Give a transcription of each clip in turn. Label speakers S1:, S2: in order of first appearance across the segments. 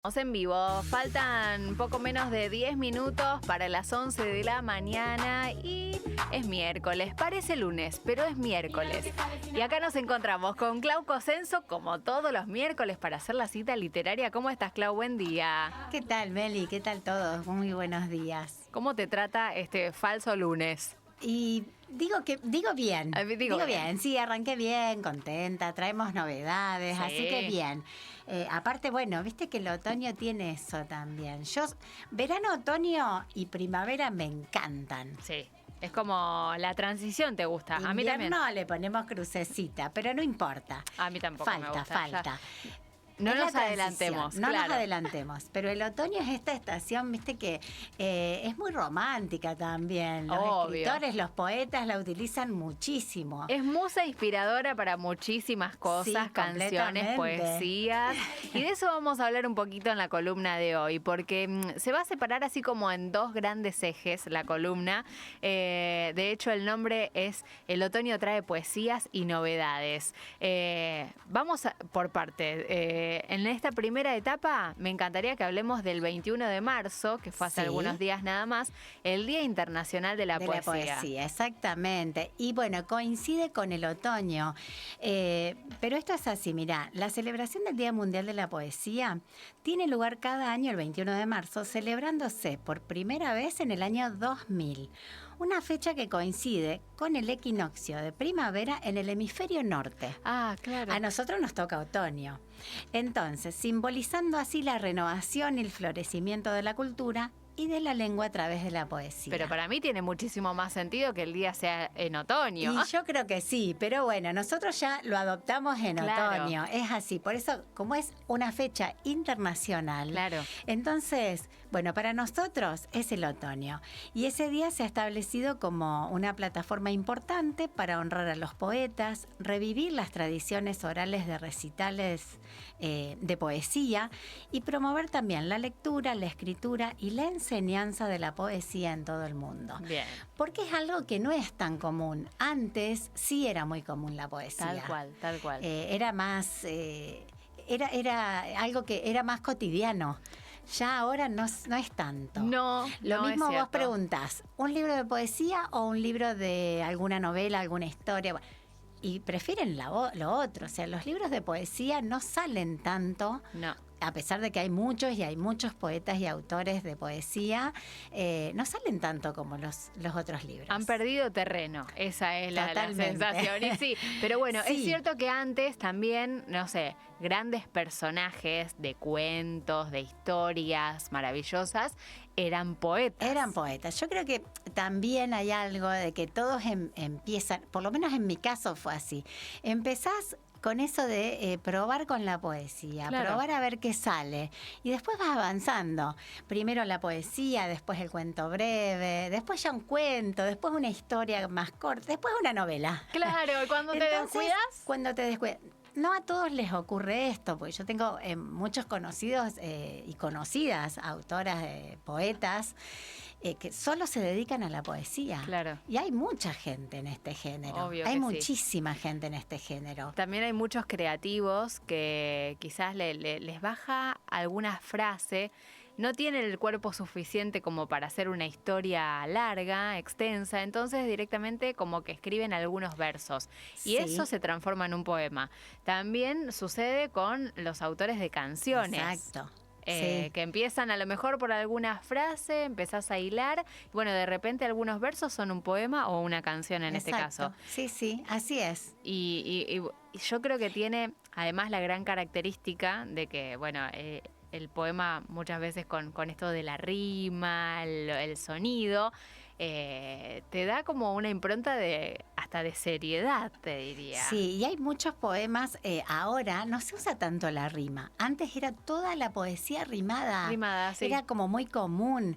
S1: Estamos en vivo, faltan poco menos de 10 minutos para las 11 de la mañana y es miércoles, parece lunes, pero es miércoles. Y acá nos encontramos con Clau Cosenzo como todos los miércoles para hacer la cita literaria. ¿Cómo estás, Clau? Buen día.
S2: ¿Qué tal, Meli? ¿Qué tal todos? Muy buenos días.
S1: ¿Cómo te trata este falso lunes?
S2: Y digo bien. Digo bien, sí, arranqué bien, contenta, traemos novedades,
S1: Sí.
S2: así que bien. Aparte, bueno, viste que el otoño tiene eso también. Verano, otoño y primavera me encantan.
S1: Sí, es como la transición, ¿te gusta? A mí también.
S2: Invierno le ponemos crucecita, pero no importa.
S1: A mí tampoco me gusta.
S2: Falta.
S1: No
S2: Es
S1: nos
S2: la
S1: adelantemos,
S2: transición, no
S1: claro.
S2: nos adelantemos. Pero el otoño es esta estación, viste, que es muy romántica también. Los
S1: Obvio.
S2: escritores, los poetas la utilizan muchísimo.
S1: Es musa inspiradora para muchísimas cosas,
S2: Sí,
S1: canciones,
S2: completamente.
S1: poesías. Y de eso vamos a hablar un poquito en la columna de hoy, porque se va a separar así como en dos grandes ejes la columna. De hecho, el nombre es El otoño trae poesías y novedades. Vamos por parte. En esta primera etapa me encantaría que hablemos del 21 de marzo, que fue hace
S2: Sí.
S1: algunos días nada más, el Día Internacional de la Poesía.
S2: Exactamente. Y bueno, coincide con el otoño. Pero esto es así, mirá, la celebración del Día Mundial de la Poesía tiene lugar cada año el 21 de marzo, celebrándose por primera vez en el año 2000. Una fecha que coincide con el equinoccio de primavera en el hemisferio norte.
S1: Ah, claro.
S2: A nosotros nos toca otoño. Entonces, simbolizando así la renovación y el florecimiento de la cultura y de la lengua a través de la poesía.
S1: Pero para mí tiene muchísimo más sentido que el día sea en otoño.
S2: Y yo creo que sí, pero bueno, nosotros ya lo adoptamos en
S1: Claro.
S2: otoño. Es así, por eso, como es una fecha internacional,
S1: Claro.
S2: entonces, bueno, para nosotros es el otoño. Y ese día se ha establecido como una plataforma importante para honrar a los poetas, revivir las tradiciones orales de recitales de poesía y promover también la lectura, la escritura y la enseñanza de la poesía en todo el mundo.
S1: Bien.
S2: Porque es algo que no es tan común. Antes sí era muy común la poesía.
S1: Tal cual, tal cual.
S2: Era más, era algo que era más cotidiano. Ya ahora no es tanto.
S1: No,
S2: Lo
S1: no
S2: mismo
S1: es
S2: vos
S1: cierto.
S2: preguntás, ¿un libro de poesía o un libro de alguna novela, alguna historia? Bueno, y prefieren lo otro. O sea, los libros de poesía no salen tanto.
S1: No.
S2: A pesar de que hay muchos y hay muchos poetas y autores de poesía, no salen tanto como los otros libros.
S1: Han perdido terreno, esa es la
S2: Totalmente.
S1: sensación. Y sí, pero bueno,
S2: Sí.
S1: es cierto que antes también, no sé, grandes personajes de cuentos, de historias maravillosas, eran poetas.
S2: Eran poetas. Yo creo que también hay algo de que todos empiezan, por lo menos en mi caso fue así. Empezás con eso de probar con la poesía,
S1: Claro.
S2: probar a ver qué sale. Y después vas avanzando. Primero la poesía, después el cuento breve, después ya un cuento, después una historia más corta, después una novela.
S1: Claro, cuando te
S2: Entonces,
S1: descuidas.
S2: cuando te descuidas. No a todos les ocurre esto, porque yo tengo muchos conocidos y conocidas autoras, poetas, que solo se dedican a la poesía.
S1: Claro.
S2: Y hay mucha gente en este género.
S1: Obvio
S2: Hay
S1: que sí.
S2: muchísima gente en este género.
S1: También hay muchos creativos que quizás les baja alguna frase, no tienen el cuerpo suficiente como para hacer una historia larga, extensa, entonces directamente como que escriben algunos versos y
S2: Sí.
S1: eso se transforma en un poema. También sucede con los autores de canciones.
S2: Exacto. Sí.
S1: Que empiezan a lo mejor por alguna frase, empezás a hilar, y bueno, de repente algunos versos son un poema o una canción en este
S2: Exacto.
S1: caso.
S2: Sí, así es.
S1: Y yo creo que tiene además la gran característica de que, bueno, el poema muchas veces con esto de la rima, el sonido, te da como una impronta hasta de seriedad, te diría.
S2: Sí, y hay muchos poemas, ahora no se usa tanto la rima. Antes era toda la poesía rimada.
S1: Rimada, sí.
S2: Era como muy común,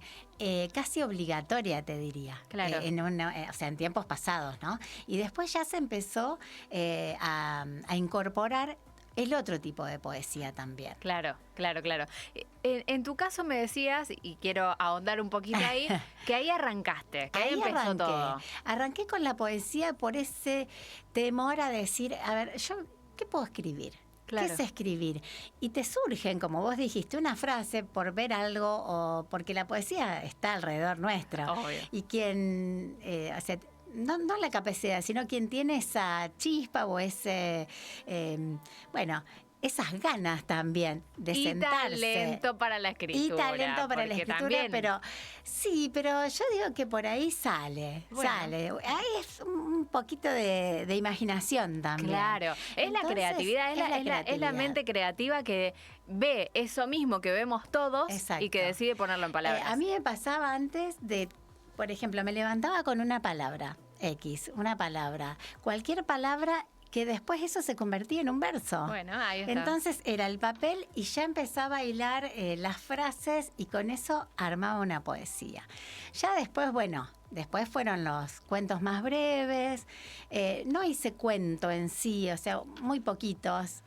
S2: casi obligatoria, te diría.
S1: Claro.
S2: O sea, en tiempos pasados, ¿no? Y después ya se empezó a incorporar el otro tipo de poesía también.
S1: Claro. En tu caso me decías, y quiero ahondar un poquito ahí, que ahí arrancaste, que ahí empezó
S2: arranqué.
S1: todo.
S2: Arranqué con la poesía por ese temor a decir, a ver, ¿yo qué puedo escribir?
S1: Claro.
S2: ¿Qué es escribir? Y te surgen, como vos dijiste, una frase por ver algo o porque la poesía está alrededor nuestro.
S1: Obvio.
S2: Y quien, o sea, no la capacidad, sino quien tiene esa chispa o ese, bueno, esas ganas también de
S1: Y
S2: sentarse.
S1: talento para la escritura.
S2: Y talento para la
S1: porque
S2: escritura,
S1: también-
S2: pero sí, pero yo digo que por ahí sale. Ahí es un poquito de imaginación también.
S1: Claro, es la
S2: Entonces,
S1: creatividad, es la
S2: creatividad.
S1: mente creativa que ve eso mismo que vemos todos
S2: Exacto.
S1: y que decide ponerlo en palabras.
S2: A mí me pasaba antes de, por ejemplo, me levantaba con una palabra, X, una palabra, cualquier palabra que después eso se convertía en un verso.
S1: Bueno, ahí está.
S2: Entonces era el papel y ya empezaba a hilar las frases y con eso armaba una poesía. Ya después, bueno, después fueron los cuentos más breves. No hice cuento en sí, o sea, muy poquitos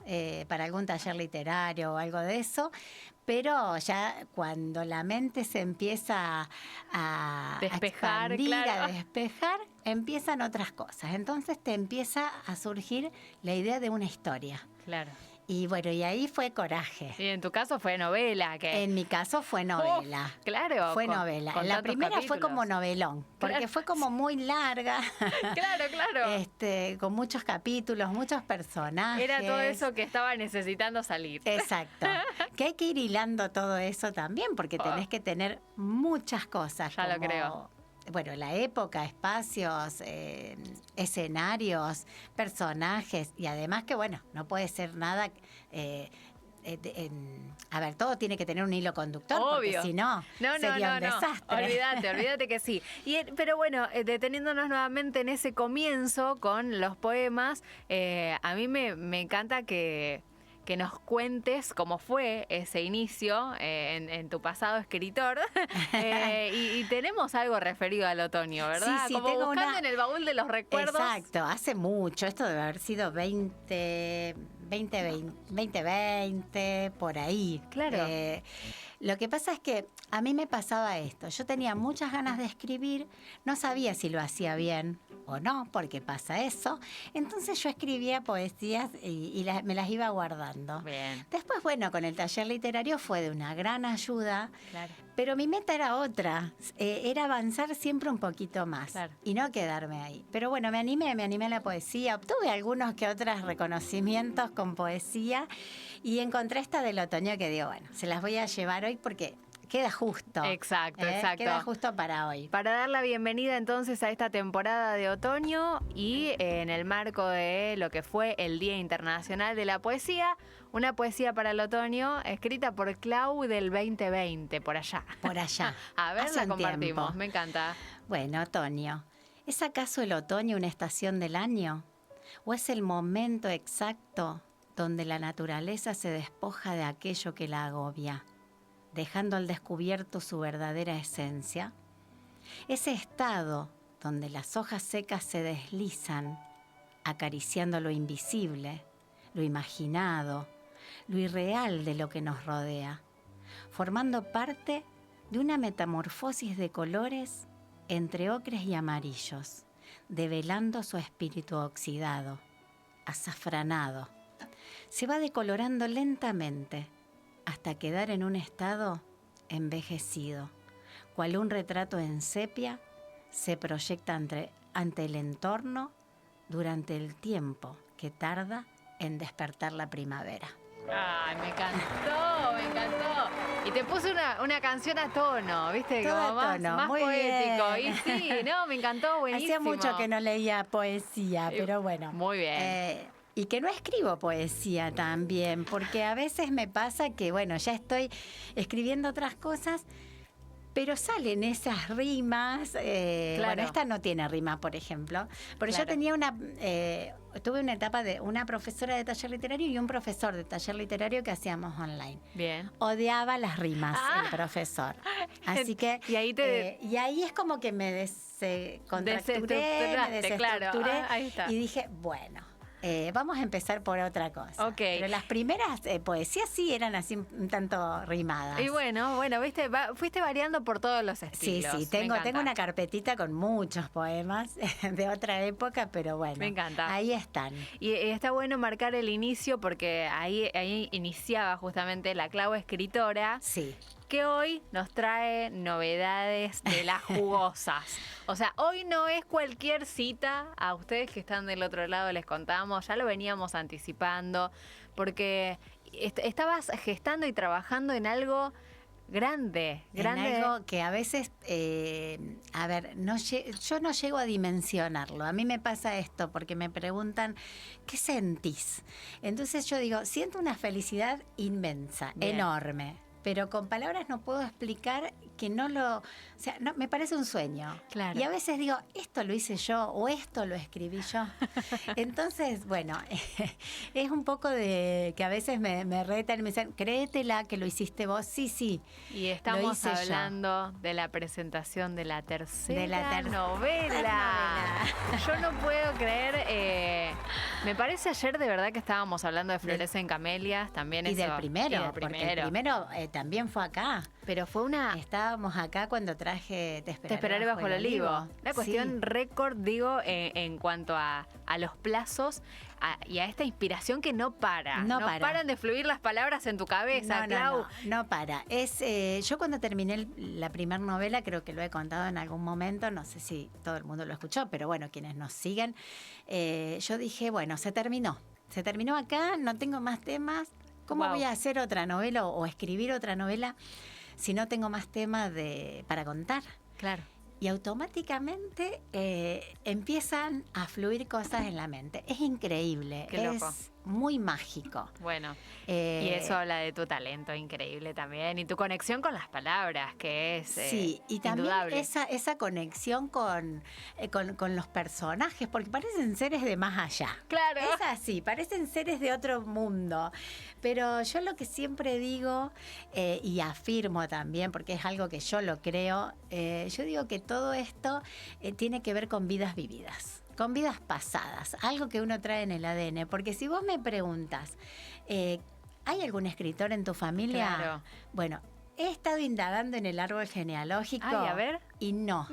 S2: para algún taller literario o algo de eso. Pero ya cuando la mente se empieza a
S1: Despejar,
S2: expandir,
S1: claro.
S2: a despejar, empiezan otras cosas. Entonces te empieza a surgir la idea de una historia.
S1: Claro.
S2: Y bueno, y ahí fue coraje.
S1: Y en tu caso fue novela. Que...
S2: En mi caso fue novela.
S1: Claro.
S2: Fue
S1: con-
S2: novela.
S1: con
S2: En la
S1: tantos
S2: primera fue como
S1: capítulos.
S2: novelón, porque
S1: Claro.
S2: fue como muy larga,
S1: Claro.
S2: con muchos capítulos, muchos personajes.
S1: Era todo eso que estaba necesitando salir.
S2: Exacto. Que hay que ir hilando todo eso también, porque tenés que tener muchas cosas.
S1: Ya lo creo.
S2: Bueno, la época, espacios, escenarios, personajes, y además que, bueno, no puede ser nada... a ver, todo tiene que tener un hilo conductor,
S1: Obvio.
S2: porque si no, sería un desastre.
S1: Olvídate que sí. Pero bueno, deteniéndonos nuevamente en ese comienzo con los poemas, a mí me encanta que nos cuentes cómo fue ese inicio en tu pasado escritor. Y tenemos algo referido al otoño, ¿verdad?
S2: Sí,
S1: como
S2: tengo
S1: buscando en el baúl de los recuerdos.
S2: Exacto, hace mucho, esto debe haber sido 2020, por ahí.
S1: Claro.
S2: Lo que pasa es que a mí me pasaba esto, yo tenía muchas ganas de escribir, no sabía si lo hacía bien o no, porque pasa eso, entonces yo escribía poesías y me las iba guardando.
S1: Bien.
S2: Después, bueno, con el taller literario fue de una gran ayuda,
S1: Claro.
S2: pero mi meta era otra, era avanzar siempre un poquito más
S1: Claro.
S2: y no quedarme ahí. Pero bueno, me animé a la poesía, obtuve algunos que otros reconocimientos con poesía y encontré esta del otoño que digo, bueno, se las voy a llevar hoy porque queda justo.
S1: Exacto.
S2: Queda justo para hoy.
S1: Para dar la bienvenida entonces a esta temporada de otoño y en el marco de lo que fue el Día Internacional de la Poesía, una poesía para el otoño escrita por Clau del 2020, por allá.
S2: Por allá.
S1: A ver,
S2: Hace
S1: la
S2: un
S1: compartimos,
S2: tiempo.
S1: me encanta.
S2: Bueno, otoño. ¿Es acaso el otoño una estación del año? ¿O es el momento exacto donde la naturaleza se despoja de aquello que la agobia, dejando al descubierto su verdadera esencia? Ese estado donde las hojas secas se deslizan, acariciando lo invisible, lo imaginado, lo irreal de lo que nos rodea, formando parte de una metamorfosis de colores entre ocres y amarillos, develando su espíritu oxidado, azafranado. Se va decolorando lentamente hasta quedar en un estado envejecido, cual un retrato en sepia se proyecta ante el entorno durante el tiempo que tarda en despertar la primavera.
S1: Ay, me encantó. Y te puse una canción a tono, ¿viste?
S2: Todo
S1: Como
S2: a tono,
S1: más
S2: muy
S1: poético.
S2: bien.
S1: Y sí, no, me encantó, buenísimo.
S2: Hacía mucho que no leía poesía, pero bueno.
S1: Muy bien.
S2: Y que no escribo poesía también, porque a veces me pasa que, bueno, ya estoy escribiendo otras cosas, pero salen esas rimas. Bueno, esta no tiene rima, por ejemplo. Pero
S1: Claro.
S2: yo tenía tuve una etapa de una profesora de taller literario y un profesor de taller literario que hacíamos online.
S1: Bien.
S2: Odiaba las rimas, el profesor. Así que...
S1: Y ahí
S2: y ahí es como que me descontracturé, me
S1: Desestructuraste,
S2: desestructuré
S1: claro. Ahí está.
S2: y dije, bueno, Vamos a empezar por otra cosa.
S1: Ok.
S2: Pero las primeras poesías sí eran así un tanto rimadas.
S1: Y bueno, viste, fuiste variando por todos los
S2: Sí,
S1: estilos.
S2: sí,
S1: Me
S2: tengo
S1: encanta.
S2: una carpetita con muchos poemas de otra época, pero bueno,
S1: Me encanta.
S2: ahí están.
S1: Y está bueno marcar el inicio porque ahí iniciaba justamente la Clau escritora,
S2: Sí.
S1: que hoy nos trae novedades de las jugosas. O sea, hoy no es cualquier cita. A ustedes que están del otro lado les contamos, ya lo veníamos anticipando, porque estabas gestando y trabajando en algo grande.
S2: En algo que a veces, a ver, yo no llego a dimensionarlo. A mí me pasa esto porque me preguntan, ¿qué sentís? Entonces yo digo, siento una felicidad inmensa,
S1: Bien.
S2: enorme. Pero con palabras no puedo explicar que no lo... O sea, no, me parece un sueño.
S1: Claro.
S2: Y a veces digo, esto lo hice yo o esto lo escribí yo. Entonces, bueno, es un poco de que a veces me retan y me dicen, créetela que lo hiciste vos. Sí, sí.
S1: Y
S2: Lo
S1: estamos
S2: hice yo.
S1: hablando de la presentación de la tercera
S2: novela.
S1: novela. Yo no puedo creer, me parece ayer de verdad que estábamos hablando de Florecen Camelias, también
S2: Y
S1: eso.
S2: del primero,
S1: Y del
S2: porque el
S1: primero.
S2: primero también fue acá.
S1: Pero fue una...
S2: Estábamos acá cuando traje
S1: Te esperaré bajo el olivo. La cuestión
S2: Sí.
S1: récord, digo, en cuanto a los plazos y a esta inspiración que no para.
S2: No para.
S1: paran de fluir las palabras en tu cabeza, Clau.
S2: No para. Yo cuando terminé la primera novela, creo que lo he contado en algún momento, no sé si todo el mundo lo escuchó, pero bueno, quienes nos siguen, yo dije, bueno, se terminó acá, no tengo más temas, ¿cómo
S1: Wow.
S2: voy a hacer otra novela o escribir otra novela si no tengo más temas para contar?
S1: Claro.
S2: Y automáticamente empiezan a fluir cosas en la mente. Es increíble,
S1: Qué loco.
S2: es muy mágico.
S1: Bueno.
S2: Eh,
S1: Y eso habla de tu talento increíble también y tu conexión con las palabras, que es
S2: Sí, y también
S1: indudable.
S2: esa conexión con los personajes, porque parecen seres de más allá.
S1: Claro.
S2: Es así, parecen seres de otro mundo. Pero yo lo que siempre digo y afirmo también, porque es algo que yo lo creo, yo digo que todo esto tiene que ver con vidas vividas, con vidas pasadas, algo que uno trae en el ADN. Porque si vos me preguntas, ¿hay algún escritor en tu familia?
S1: Claro.
S2: Bueno, he estado indagando en el árbol genealógico.
S1: Ay, a ver.
S2: Y no.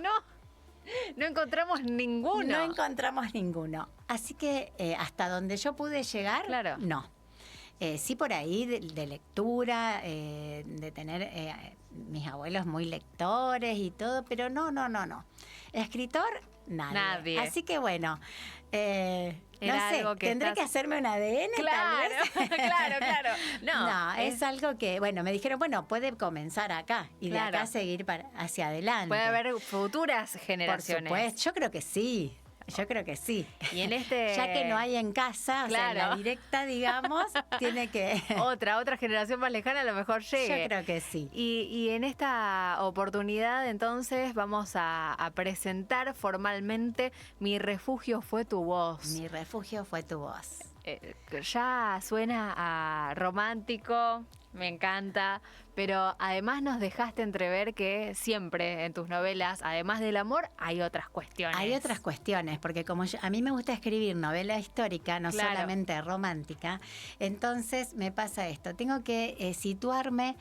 S1: No encontramos ninguno.
S2: No encontramos ninguno. Así que hasta donde yo pude llegar,
S1: Claro.
S2: no. Sí, por ahí de lectura, de tener mis abuelos muy lectores y todo, pero no. Escritor, nadie.
S1: Nadie.
S2: Así que bueno, no
S1: Era
S2: sé,
S1: algo que
S2: tendré
S1: estás-
S2: que hacerme un ADN
S1: Claro,
S2: tal vez.
S1: claro. No,
S2: es algo que, bueno, me dijeron, bueno, puede comenzar acá y de
S1: Claro.
S2: acá seguir hacia adelante.
S1: puede haber futuras
S2: Por
S1: generaciones.
S2: supuesto, yo creo que sí. Yo creo que sí.
S1: Y en este...
S2: Ya que no hay en casa, o sea, en la
S1: Claro.
S2: directa, digamos, tiene que...
S1: otra generación más lejana a lo mejor llegue.
S2: Yo creo que sí.
S1: Y en esta oportunidad, entonces, vamos a presentar formalmente Mi refugio fue tu voz.
S2: Mi refugio fue tu voz.
S1: Ya suena a romántico, me encanta, pero además nos dejaste entrever que siempre en tus novelas, además del amor, hay otras cuestiones.
S2: Hay otras cuestiones, porque como a mí me gusta escribir novela histórica, no
S1: Claro.
S2: solamente romántica, entonces me pasa esto. Tengo que situarme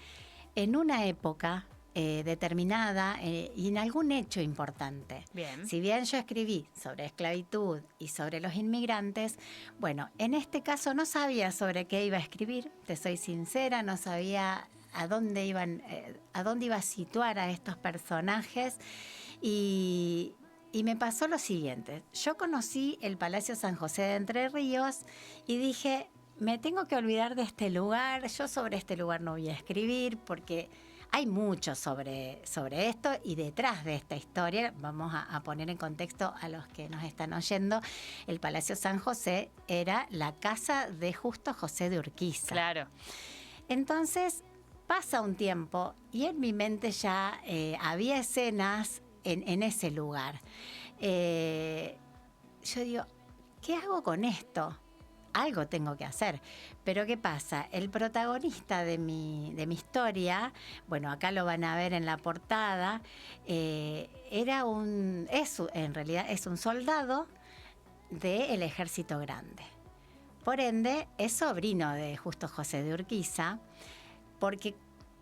S2: en una época determinada y en algún hecho importante.
S1: Bien.
S2: Si bien yo escribí sobre esclavitud y sobre los inmigrantes, bueno, en este caso no sabía sobre qué iba a escribir, te soy sincera, no sabía a dónde iba a situar a estos personajes y me pasó lo siguiente. Yo conocí el Palacio San José de Entre Ríos y dije, me tengo que olvidar de este lugar, yo sobre este lugar no voy a escribir porque hay mucho sobre esto y detrás de esta historia, vamos a poner en contexto a los que nos están oyendo, el Palacio San José era la casa de Justo José de Urquiza.
S1: Claro.
S2: Entonces pasa un tiempo y en mi mente ya había escenas en ese lugar. Yo digo, ¿qué hago con esto? Algo tengo que hacer. Pero ¿qué pasa? El protagonista de mi historia, bueno, acá lo van a ver en la portada, en realidad es un soldado del Ejército Grande. por ende, es sobrino de Justo José de Urquiza, porque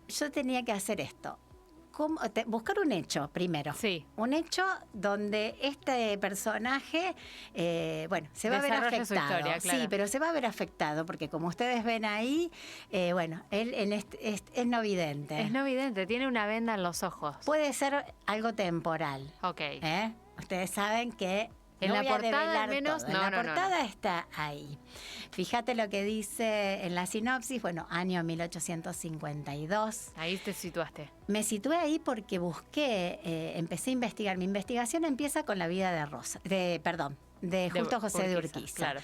S2: yo tenía que hacer esto. Buscar un hecho primero.
S1: Sí.
S2: Un hecho donde este personaje, se va a ver
S1: Desarrolla
S2: afectado.
S1: su historia, claro.
S2: Sí, pero se va a ver afectado, porque como ustedes ven ahí, él es no vidente.
S1: Es no vidente, tiene una venda en los ojos.
S2: Puede ser algo temporal.
S1: Ok.
S2: Ustedes saben que
S1: En
S2: no
S1: la
S2: voy a
S1: portada,
S2: develar
S1: al menos,
S2: todo.
S1: no,
S2: En la
S1: no,
S2: portada está ahí. Fíjate lo que dice en la sinopsis, año 1852.
S1: Ahí te situaste.
S2: Me situé ahí porque empecé a investigar. Mi investigación empieza con la vida de Justo José de Urquiza.
S1: Claro.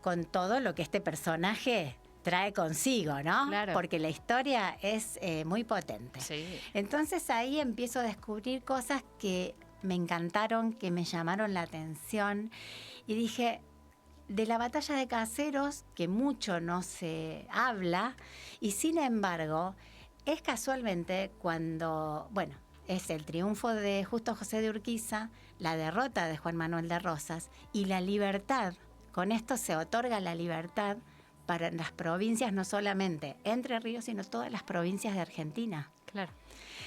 S2: Con todo lo que este personaje trae consigo, ¿no?
S1: Claro.
S2: Porque la historia es muy potente.
S1: Sí.
S2: Entonces ahí empiezo a descubrir cosas que me encantaron, que me llamaron la atención. Y dije, de la batalla de Caseros, que mucho no se habla, y sin embargo, es casualmente cuando, es el triunfo de Justo José de Urquiza, la derrota de Juan Manuel de Rosas y la libertad. Con esto se otorga la libertad para las provincias, no solamente Entre Ríos, sino todas las provincias de Argentina.
S1: Claro.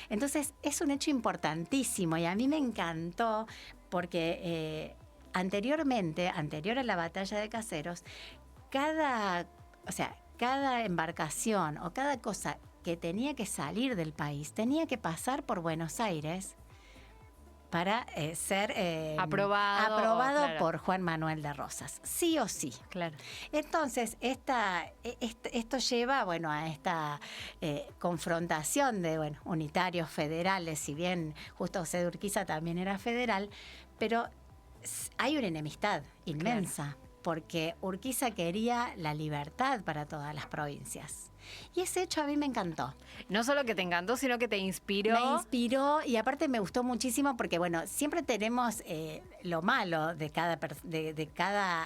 S2: Entonces, es un hecho importantísimo y a mí me encantó porque anterior a la batalla de Caseros, cada embarcación o cada cosa que tenía que salir del país tenía que pasar por Buenos Aires para ser
S1: aprobado claro.
S2: por Juan Manuel de Rosas, sí o sí.
S1: Claro.
S2: Entonces, esto lleva a esta confrontación de unitarios federales, si bien Justo José de Urquiza también era federal, pero hay una enemistad inmensa, claro, porque Urquiza quería la libertad para todas las provincias. Y ese hecho a mí me encantó.
S1: No solo que te encantó, sino que te inspiró.
S2: Me inspiró y aparte me gustó muchísimo porque, siempre tenemos lo malo de cada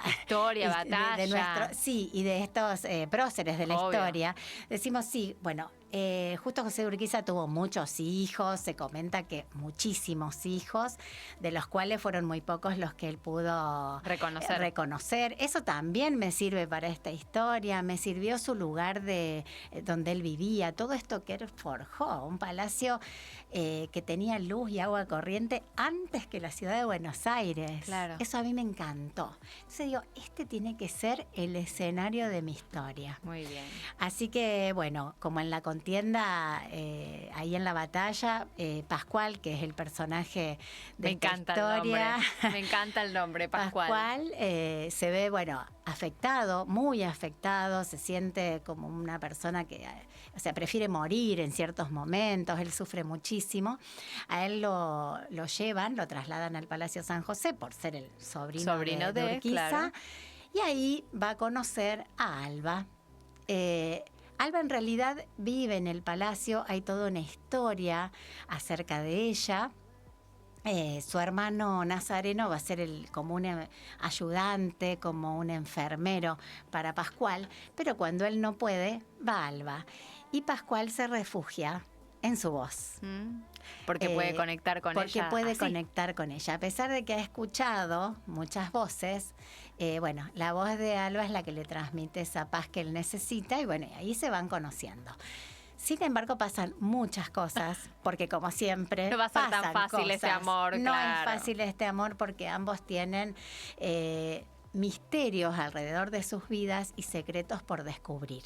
S1: historia, batalla.
S2: Y de estos próceres de la
S1: Obvio.
S2: historia. Decimos, Justo José de Urquiza tuvo muchos hijos, se comenta que muchísimos hijos, de los cuales fueron muy pocos los que él pudo reconocer. Eso también me sirve para esta historia, me sirvió su lugar de donde él vivía, todo esto que él forjó, un palacio que tenía luz y agua corriente antes que la ciudad de Buenos Aires.
S1: Claro.
S2: Eso a mí me encantó. Entonces digo, este tiene que ser el escenario de mi historia.
S1: Muy bien.
S2: Así que, como en la contienda, ahí en la batalla, Pascual, que es el personaje de esta historia.
S1: Me encanta el nombre, Pascual.
S2: Pascual se ve, afectado, muy afectado, se siente como una persona que, prefiere morir en ciertos momentos, él sufre muchísimo. A él lo trasladan al Palacio San José por ser el sobrino de Urquiza.
S1: Claro.
S2: Y ahí va a conocer a Alba. Alba en realidad vive en el palacio, hay toda una historia acerca de ella. Su hermano Nazareno va a ser como un ayudante, como un enfermero para Pascual, pero cuando él no puede, va Alba. Y Pascual se refugia en su voz.
S1: Porque puede conectar con ella.
S2: Porque puede conectar con ella. A pesar de que ha escuchado muchas voces, la voz de Alba es la que le transmite esa paz que él necesita y ahí se van conociendo. Sin embargo, pasan muchas cosas, porque como siempre
S1: no va a ser tan fácil cosas. Ese amor,
S2: No
S1: claro.
S2: es fácil este amor porque ambos tienen misterios alrededor de sus vidas y secretos por descubrir.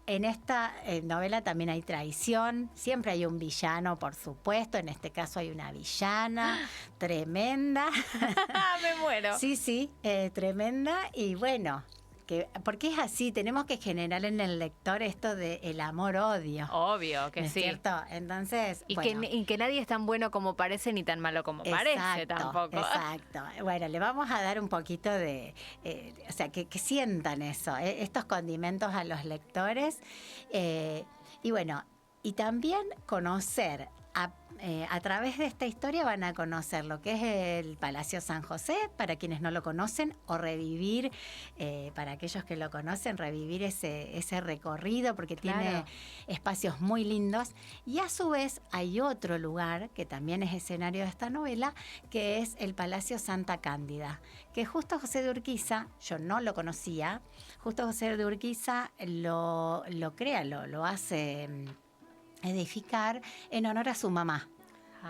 S2: En esta novela también hay traición, siempre hay un villano, por supuesto, en este caso hay una villana tremenda.
S1: Me muero.
S2: Sí, tremenda y porque es así, tenemos que generar en el lector esto de el amor-odio.
S1: Obvio que
S2: ¿no es
S1: sí.
S2: cierto? Entonces,
S1: y que nadie es tan bueno como parece ni tan malo como parece tampoco.
S2: Exacto. Le vamos a dar un poquito de, que sientan eso, estos condimentos a los lectores. Y también conocer a través de esta historia van a conocer lo que es el Palacio San José, para quienes no lo conocen, o revivir, para aquellos que lo conocen, revivir ese recorrido, porque tiene espacios muy lindos. Y a su vez hay otro lugar, que también es escenario de esta novela, que es el Palacio Santa Cándida, que Justo José de Urquiza, yo no lo conocía, Justo José de Urquiza lo crea, lo hace edificar en honor a su mamá,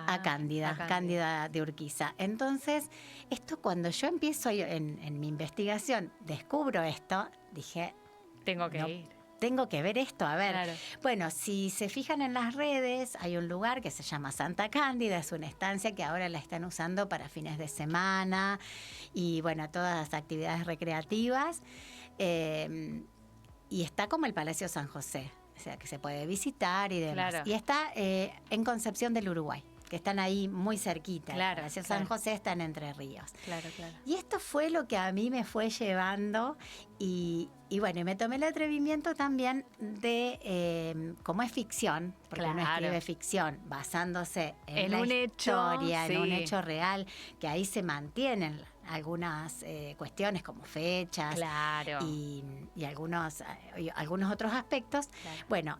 S2: a Cándida de Urquiza. Entonces, esto cuando yo empiezo en mi investigación, descubro esto, dije,
S1: tengo que ir.
S2: Tengo que ver esto, a ver.
S1: Claro.
S2: Bueno, si se fijan en las redes, hay un lugar que se llama Santa Cándida, es una estancia que ahora la están usando para fines de semana y bueno, todas las actividades recreativas. Y está como el Palacio San José, o sea, que se puede visitar y demás.
S1: Claro.
S2: Y está en Concepción del Uruguay, que están ahí muy cerquita. El Palacio San José está en Entre Ríos.
S1: Claro.
S2: Y esto fue lo que a mí me fue llevando y bueno, me tomé el atrevimiento también de, como es ficción, porque uno escribe ficción basándose en la historia, en un hecho real, que ahí se mantienen algunas cuestiones como fechas y algunos otros aspectos. Claro. Bueno,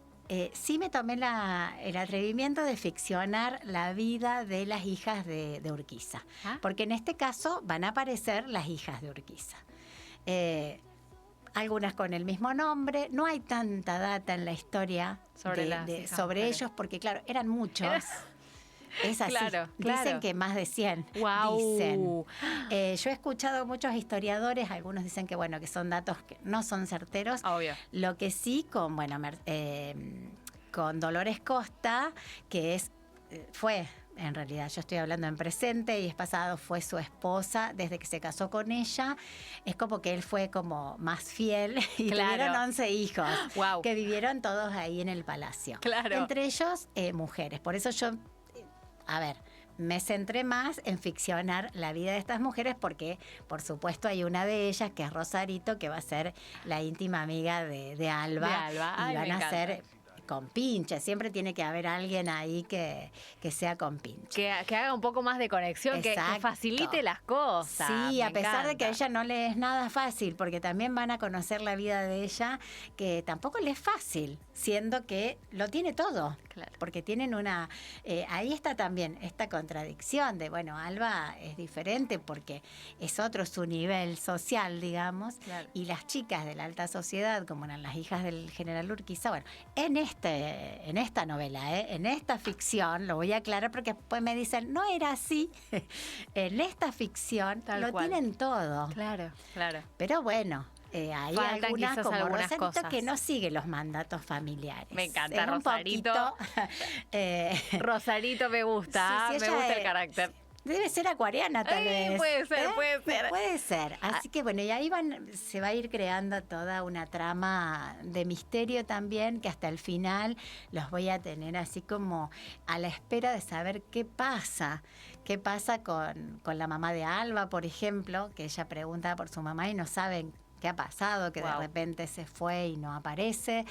S2: sí me tomé el atrevimiento de ficcionar la vida de las hijas de Urquiza, porque en este caso van a aparecer las hijas de Urquiza. Algunas con el mismo nombre, no hay tanta data en la historia sobre ellos, porque claro, eran muchos. Es así. Claro. Dicen que más de 100.
S1: Wow.
S2: Dicen. Yo he escuchado muchos historiadores, algunos dicen que bueno, que son datos que no son certeros.
S1: Obvio.
S2: Lo que sí con Dolores Costa, que fue, en realidad yo estoy hablando en presente y es pasado, fue su esposa desde que se casó con ella. Es como que él fue como más fiel y tuvieron 11 hijos que vivieron todos ahí en el palacio. Claro. Entre ellos mujeres. Por eso yo, me centré más en ficcionar la vida de estas mujeres porque, por supuesto, hay una de ellas que es Rosarito, que va a ser la íntima amiga de Alba. Y van a ser compinches. Siempre tiene que haber alguien ahí que sea compinche.
S1: Que haga un poco más de conexión, que facilite las cosas.
S2: Sí, a pesar de que a ella no le es nada fácil, porque también van a conocer la vida de ella, que tampoco le es fácil, siendo que lo tiene todo. Claro. Porque tienen ahí está también esta contradicción de, bueno, Alba es diferente porque es otro su nivel social, digamos, y las chicas de la alta sociedad, como eran las hijas del general Urquiza, bueno, en esta novela, en esta ficción, lo voy a aclarar porque después me dicen, no era así, en esta ficción tienen todo.
S1: Claro.
S2: Pero bueno, hay algunas como Rosarito que no sigue los mandatos familiares.
S1: Me encanta Rosarito. Rosarito me gusta, me gusta el carácter.
S2: Debe ser acuariana tal vez.
S1: Puede ser.
S2: Puede ser. Así que bueno, y ahí se va a ir creando toda una trama de misterio también, que hasta el final los voy a tener así como a la espera de saber qué pasa. ¿Qué pasa con la mamá de Alba, por ejemplo? Que ella pregunta por su mamá y no saben qué ha pasado, que de repente se fue y no aparece.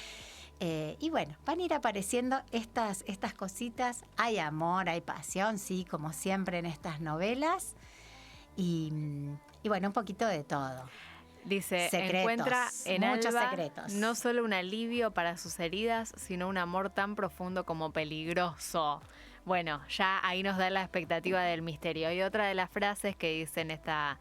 S2: Y bueno, van a ir apareciendo estas cositas. Hay amor, hay pasión, sí, como siempre en estas novelas. Y bueno, un poquito de todo.
S1: Dice, secretos, encuentra en Alba no solo un alivio para sus heridas, sino un amor tan profundo como peligroso. Bueno, ya ahí nos da la expectativa del misterio. Y otra de las frases que dice en esta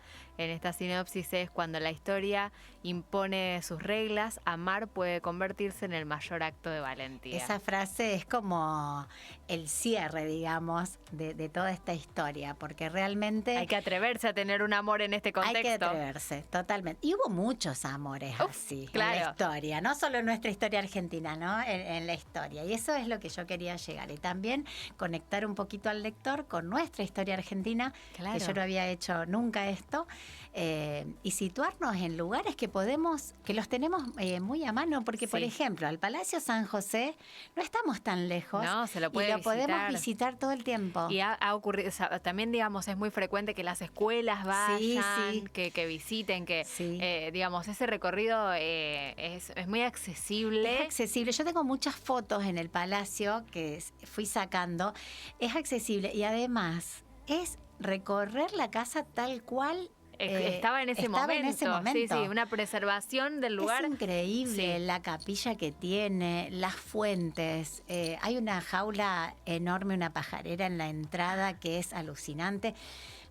S1: sinopsis es: cuando la historia impone sus reglas, amar puede convertirse en el mayor acto de valentía.
S2: Esa frase es como el cierre, digamos, de toda esta historia, porque realmente
S1: hay que atreverse a tener un amor en este contexto.
S2: Hay que atreverse, totalmente. Y hubo muchos amores así en la historia, no solo en nuestra historia argentina, ¿no? En la historia. Y eso es lo que yo quería llegar. Y también conectar un poquito al lector con nuestra historia argentina, que yo no había hecho nunca esto. y situarnos en lugares que los tenemos muy a mano, porque por
S1: Sí.
S2: ejemplo, al Palacio San José no estamos tan lejos
S1: No, se lo puede
S2: y lo podemos
S1: visitar.
S2: visitar todo el tiempo.
S1: Y ha ocurrido, o sea, también digamos, es muy frecuente que las escuelas vayan,
S2: Sí.
S1: que visiten, que
S2: Sí.
S1: digamos, ese recorrido es muy accesible.
S2: Es accesible. Yo tengo muchas fotos en el palacio que fui sacando. Es accesible y además es recorrer la casa tal cual
S1: Estaba en ese momento. Sí, sí, una preservación del lugar.
S2: Es increíble
S1: Sí.
S2: la capilla que tiene, las fuentes. Hay una jaula enorme, una pajarera en la entrada que es alucinante.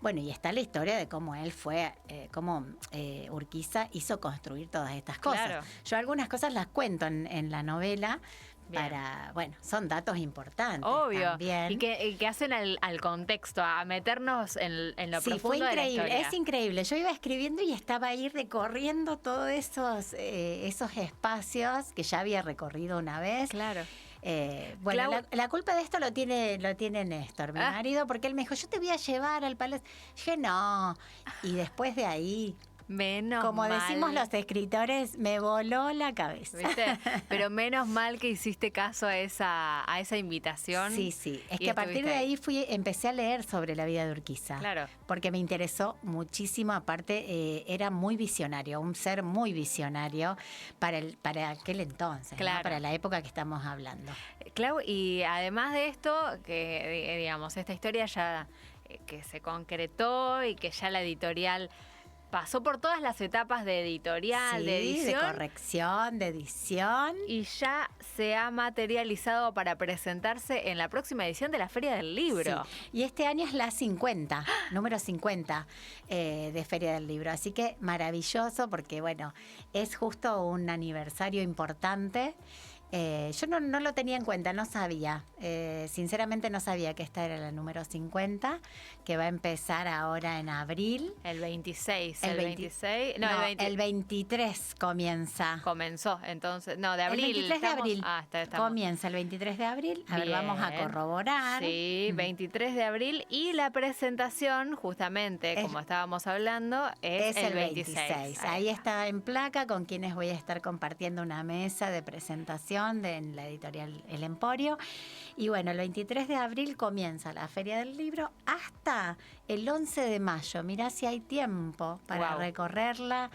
S2: Bueno, y está la historia de cómo él fue, cómo Urquiza hizo construir todas estas cosas.
S1: Claro.
S2: Yo algunas cosas las cuento en la novela.
S1: Bien.
S2: Bueno, son datos importantes.
S1: Obvio.
S2: También.
S1: Y que hacen al contexto, a meternos en lo
S2: Sí,
S1: profundo
S2: fue
S1: de la
S2: increíble,
S1: historia.
S2: es increíble. Yo iba escribiendo y estaba ahí recorriendo todos esos espacios que ya había recorrido una vez.
S1: Claro.
S2: Bueno,
S1: Clau-
S2: la culpa de esto lo tiene Néstor, mi marido, porque él me dijo, yo te voy a llevar al palacio. Dije, no. Y después de ahí,
S1: Menos
S2: como
S1: mal.
S2: decimos los escritores, me voló la cabeza.
S1: ¿Viste? Pero menos mal que hiciste caso a esa invitación.
S2: Sí, sí. Es
S1: y
S2: que a partir
S1: estuviste
S2: de ahí empecé a leer sobre la vida de Urquiza.
S1: Claro.
S2: Porque me interesó muchísimo. Aparte, era muy visionario, un ser muy visionario para aquel entonces,
S1: Claro.
S2: ¿no? Para la época que estamos hablando.
S1: Clau, y además de esto, que digamos, esta historia ya que se concretó y que ya la editorial pasó por todas las etapas de editorial,
S2: Sí,
S1: de edición.
S2: corrección, de edición.
S1: Y ya se ha materializado para presentarse en la próxima edición de la Feria del Libro.
S2: Sí. Y este año es la 50, número 50 de Feria del Libro. Así que maravilloso porque, bueno, es justo un aniversario importante. Yo no lo tenía en cuenta, no sabía. Sinceramente no sabía que esta era la número 50, que va a empezar ahora en abril.
S1: El 26,
S2: El
S1: el
S2: 20
S1: 26, no,
S2: No,
S1: el 20
S2: el 23 comienza.
S1: comenzó, entonces, no, de
S2: El
S1: abril.
S2: 23 de
S1: estamos-
S2: abril.
S1: estamos.
S2: Comienza el 23 de abril. A ver,
S1: Bien.
S2: vamos a corroborar.
S1: Sí, 23 de abril y la presentación, justamente, como estábamos hablando, es el 26.
S2: Ahí está en placa con quienes voy a estar compartiendo una mesa de presentación en la editorial El Emporio. Y bueno, el 23 de abril comienza la Feria del Libro hasta el 11 de mayo. Mirá si hay tiempo para
S1: Guau.
S2: recorrerla.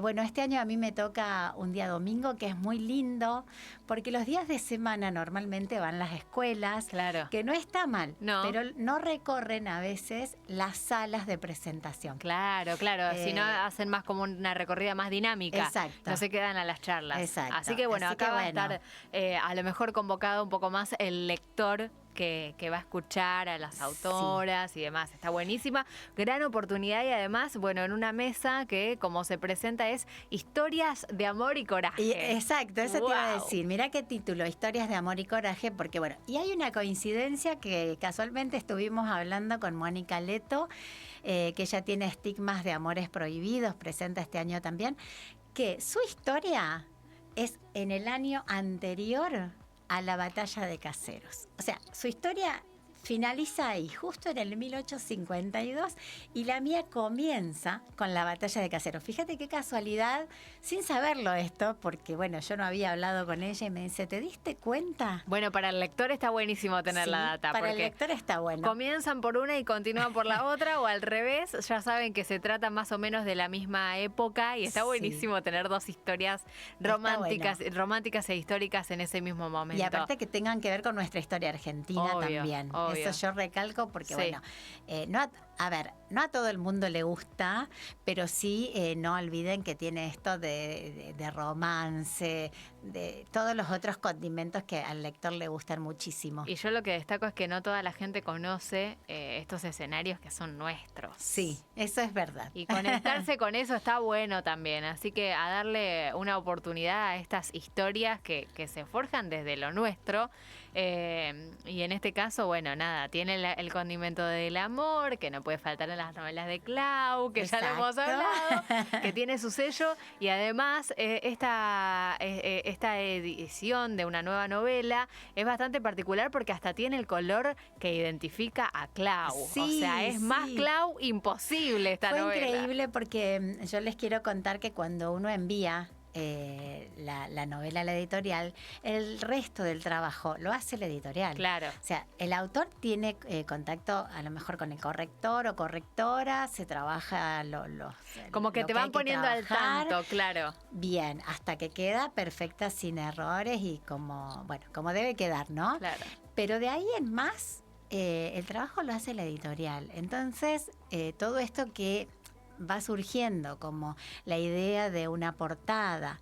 S2: Bueno, este año a mí me toca un día domingo que es muy lindo, porque los días de semana normalmente van las escuelas,
S1: Claro.
S2: que no está mal,
S1: No.
S2: pero no recorren a veces las salas de presentación.
S1: Claro, si no hacen más como una recorrida más dinámica.
S2: Exacto.
S1: No se quedan a las charlas.
S2: Exacto.
S1: Así que bueno,
S2: Así
S1: acá
S2: que
S1: va
S2: bueno.
S1: a estar a lo mejor convocado un poco más el lector que va a escuchar a las autoras y demás. Está buenísima. Gran oportunidad y además, bueno, en una mesa que como se presenta es Historias de Amor y Coraje.
S2: Exacto, eso te iba a
S1: Wow.
S2: decir. Mirá qué título, Historias de Amor y Coraje, porque bueno, y hay una coincidencia que casualmente estuvimos hablando con Mónica Leto, que ella tiene Estigmas de Amores Prohibidos, presenta este año también, que su historia es en el año anterior a la batalla de Caseros. O sea, su historia finaliza ahí, justo en el 1852, y la mía comienza con la batalla de Caseros. Fíjate qué casualidad, sin saberlo esto, porque bueno, yo no había hablado con ella y me dice, ¿te diste cuenta?
S1: Bueno, para el lector está buenísimo tener
S2: Sí,
S1: la data.
S2: para el
S1: porque
S2: lector está bueno.
S1: comienzan por una y continúan por la otra o al revés. Ya saben que se trata más o menos de la misma época y está
S2: Sí.
S1: buenísimo tener dos historias románticas e históricas en ese mismo momento.
S2: Y aparte que tengan que ver con nuestra historia argentina
S1: Obvio,
S2: también.
S1: obvio.
S2: Eso yo recalco porque,
S1: Sí.
S2: bueno, no a todo el mundo le gusta, pero sí no olviden que tiene esto de romance, de todos los otros condimentos que al lector le gustan muchísimo.
S1: Y yo lo que destaco es que no toda la gente conoce estos escenarios que son nuestros.
S2: Sí, eso es verdad.
S1: Y conectarse con eso está bueno también. Así que a darle una oportunidad a estas historias que se forjan desde lo nuestro. Y en este caso, bueno, nada, tiene el condimento del amor, que no puede faltar en las novelas de Clau, que ya lo hemos
S2: Exacto.
S1: hablado, que tiene su sello, y además esta edición de una nueva novela es bastante particular porque hasta tiene el color que identifica a Clau. O
S2: Sí,
S1: sea, es más
S2: sí.
S1: Clau imposible esta
S2: Fue
S1: novela.
S2: increíble porque yo les quiero contar que cuando uno envía la novela a la editorial, el resto del trabajo lo hace la editorial.
S1: Claro.
S2: O sea, el autor tiene contacto a lo mejor con el corrector o correctora, se trabaja
S1: Como que
S2: lo
S1: te
S2: hay
S1: van poniendo al
S2: trabajar.
S1: tanto, claro.
S2: Bien, hasta que queda perfecta, sin errores y como debe quedar, ¿no?
S1: Claro.
S2: Pero de ahí en más, el trabajo lo hace la editorial. Entonces, todo esto que va surgiendo, como la idea de una portada.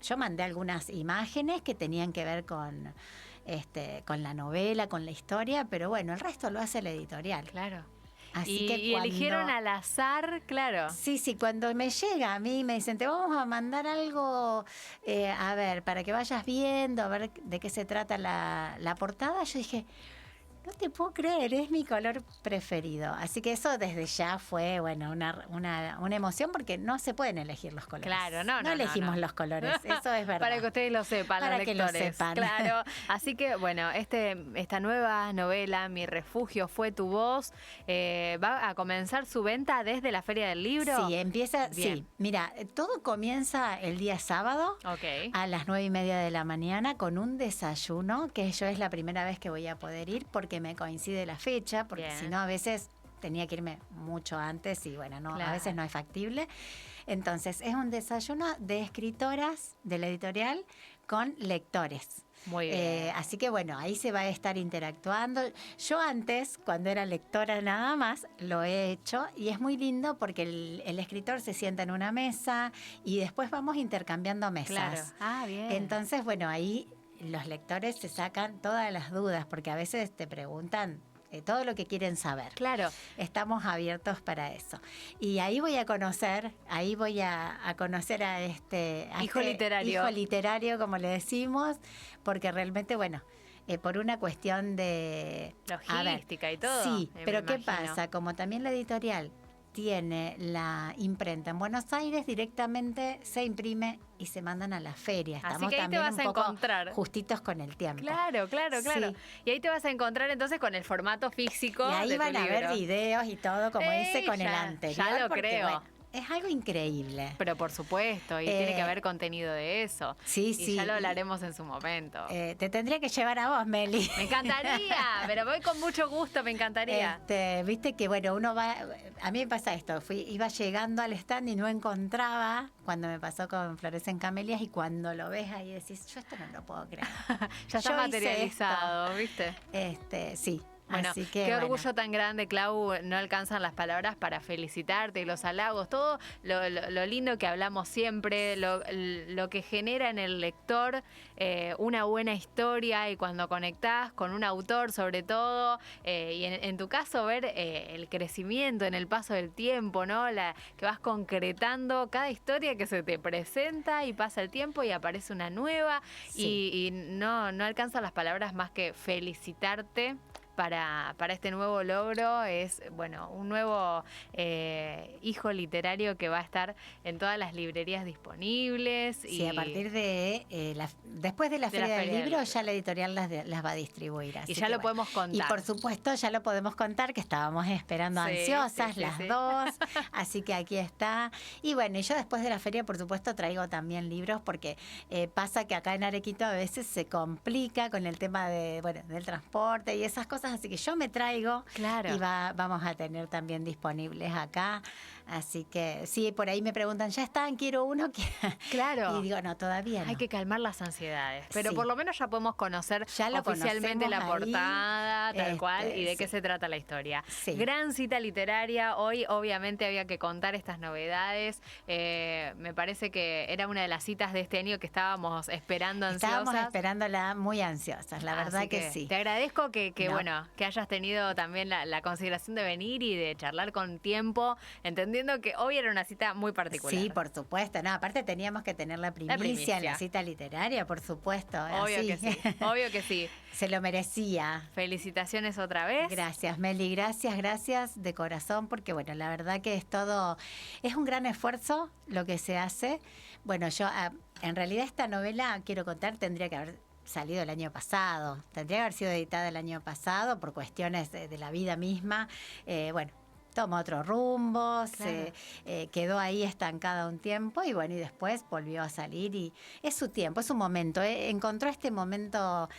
S2: Yo mandé algunas imágenes que tenían que ver con la novela, con la historia, pero bueno, el resto lo hace la editorial.
S1: Claro.
S2: Así que
S1: y eligieron al azar, claro.
S2: Sí, cuando me llega a mí me dicen, te vamos a mandar algo, a ver, para que vayas viendo, a ver de qué se trata la portada, yo dije, no te puedo creer, es mi color preferido. Así que eso desde ya fue, bueno, una emoción porque no se pueden elegir los colores.
S1: Claro, no
S2: elegimos
S1: no.
S2: los colores, eso es verdad.
S1: Para que ustedes lo sepan,
S2: Para
S1: los
S2: que lo
S1: lectores.
S2: sepan.
S1: Claro. Así que, bueno, esta nueva novela, Mi refugio fue tu voz, va a comenzar su venta desde la Feria del Libro.
S2: Sí, empieza,
S1: Bien.
S2: sí. Mira, todo comienza el día sábado.
S1: Ok.
S2: A las 9:30 de la mañana con un desayuno, que yo es la primera vez que voy a poder ir porque me coincide la fecha, porque
S1: Bien.
S2: si no a veces tenía que irme mucho antes y bueno, no,
S1: Claro.
S2: a veces no es factible. Entonces es un desayuno de escritoras de la editorial con lectores.
S1: Muy bien.
S2: Así que bueno, ahí se va a estar interactuando. Yo antes, cuando era lectora nada más, lo he hecho y es muy lindo porque el escritor se sienta en una mesa y después vamos intercambiando mesas.
S1: Claro. Ah, bien.
S2: Entonces, bueno, ahí los lectores se sacan todas las dudas porque a veces te preguntan todo lo que quieren saber.
S1: Claro.
S2: Estamos abiertos para eso. Y ahí voy a conocer a este
S1: Hijo literario.
S2: hijo literario, como le decimos, porque realmente, bueno, por una cuestión de
S1: Logística y todo.
S2: Sí,
S1: me
S2: pero ¿qué
S1: imagino.
S2: pasa? Como también la editorial tiene la imprenta en Buenos Aires, directamente se imprime y se mandan a la feria.
S1: Así
S2: Estamos
S1: que ahí te
S2: también
S1: vas
S2: un
S1: a
S2: poco
S1: encontrar.
S2: justitos con el tiempo.
S1: Claro.
S2: Sí.
S1: Y ahí te vas a encontrar entonces con el formato físico.
S2: Y ahí
S1: de tu
S2: van a ver
S1: libro.
S2: videos y todo, como hice con el
S1: Ya
S2: anterior.
S1: lo
S2: porque,
S1: creo.
S2: bueno, es algo increíble.
S1: Pero por supuesto, y tiene que haber contenido de eso.
S2: Sí,
S1: Y
S2: sí.
S1: ya lo hablaremos en su momento.
S2: Te tendría que llevar a vos, Meli.
S1: Me encantaría, pero voy con mucho gusto, me encantaría.
S2: Viste que, bueno, uno va... A mí me pasa esto, iba llegando al stand y no encontraba, cuando me pasó con Flores en Camelias, y cuando lo ves ahí decís, yo esto no lo puedo creer.
S1: Ya está
S2: Yo hice
S1: materializado, ¿viste?
S2: Sí.
S1: Bueno,
S2: así que,
S1: qué
S2: bueno.
S1: orgullo tan grande, Clau. No alcanzan las palabras para felicitarte y los halagos, todo lo lindo que hablamos siempre, lo que genera en el lector una buena historia, y cuando conectás con un autor sobre todo, y en tu caso ver el crecimiento en el paso del tiempo, ¿no? Que vas concretando cada historia que se te presenta y pasa el tiempo y aparece una nueva,
S2: Sí.
S1: y no alcanzan las palabras más que felicitarte para este nuevo logro. Es, bueno, un nuevo hijo literario que va a estar en todas las librerías disponibles.
S2: Sí, a partir de después de la Feria del Libro, ya la editorial las va a distribuir.
S1: Y
S2: así
S1: ya
S2: que,
S1: lo podemos contar.
S2: Y por supuesto ya lo podemos contar, que estábamos esperando
S1: Sí,
S2: ansiosas
S1: sí,
S2: las
S1: sí.
S2: dos, así que aquí está. Y bueno, y yo después de la feria, por supuesto, traigo también libros, porque pasa que acá en Arequito a veces se complica con el tema del transporte y esas cosas, así que yo me traigo
S1: Claro.
S2: y vamos a tener también disponibles acá. Así que sí, por ahí me preguntan, ¿ya están? Quiero uno.
S1: Claro.
S2: Y digo, no, todavía no.
S1: Hay que calmar las ansiedades, pero
S2: Sí.
S1: por lo menos ya podemos conocer
S2: Ya lo
S1: oficialmente la
S2: conocemos ahí,
S1: portada, tal cual, y de qué
S2: sí.
S1: se trata la historia.
S2: Sí.
S1: Gran cita literaria. Hoy obviamente había que contar estas novedades. Me parece que era una de las citas de este año que estábamos esperando ansiosas.
S2: Estábamos esperándola muy ansiosas, la verdad
S1: Así
S2: que sí.
S1: Te agradezco que
S2: No,
S1: bueno, bueno que hayas tenido también la consideración de venir y de charlar con tiempo, entendiendo que hoy era una cita muy particular.
S2: Sí, por supuesto. No, aparte teníamos que tener la primicia en la cita literaria, por supuesto.
S1: Obvio
S2: así.
S1: que sí, obvio que sí.
S2: Se lo merecía.
S1: Felicitaciones otra vez.
S2: Gracias, Meli, gracias de corazón, porque bueno, la verdad que es un gran esfuerzo lo que se hace. Bueno, yo en realidad esta novela, quiero contar, tendría que haber salido el año pasado, tendría que haber sido editada el año pasado por cuestiones de la vida misma. Bueno, tomó otro rumbo,
S1: Claro.
S2: quedó ahí estancada un tiempo y bueno, y después volvió a salir y es su tiempo, es su momento. Encontró este momento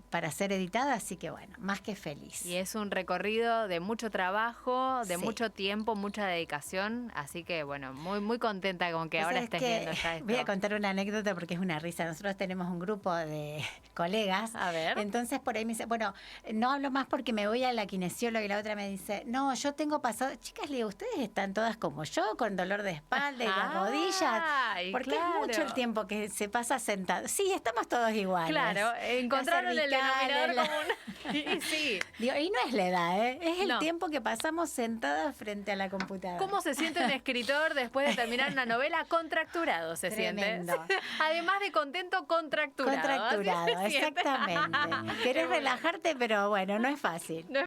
S2: para ser editada, así que bueno, más que feliz.
S1: Y es un recorrido de mucho trabajo, de
S2: Sí.
S1: mucho tiempo, mucha dedicación, así que bueno, muy muy contenta con que
S2: Vos
S1: ahora
S2: sabés
S1: estés
S2: que
S1: viendo ya esto.
S2: voy a contar una anécdota porque es una risa. Nosotros tenemos un grupo de colegas.
S1: A ver.
S2: Entonces por ahí me dice, bueno, no hablo más porque me voy a la kinesióloga y la otra me dice, no, yo tengo pasado. Chicas, le digo, ustedes están todas como yo, con dolor de espalda y las rodillas.
S1: Ay,
S2: Porque
S1: claro.
S2: es mucho el tiempo que se pasa sentado. Sí, estamos todos iguales.
S1: Claro, encontraron el
S2: cervicales,
S1: denominador común. Y sí.
S2: Digo, y no es la edad, ¿eh? Es el
S1: No.
S2: tiempo que pasamos sentadas frente a la computadora.
S1: ¿Cómo se siente un escritor después de terminar una novela? Contracturado se
S2: Tremendo.
S1: siente. Además de contento, contracturado. Así
S2: Contracturado,
S1: se siente.
S2: exactamente. Querés relajarte, pero bueno, no es fácil.
S1: No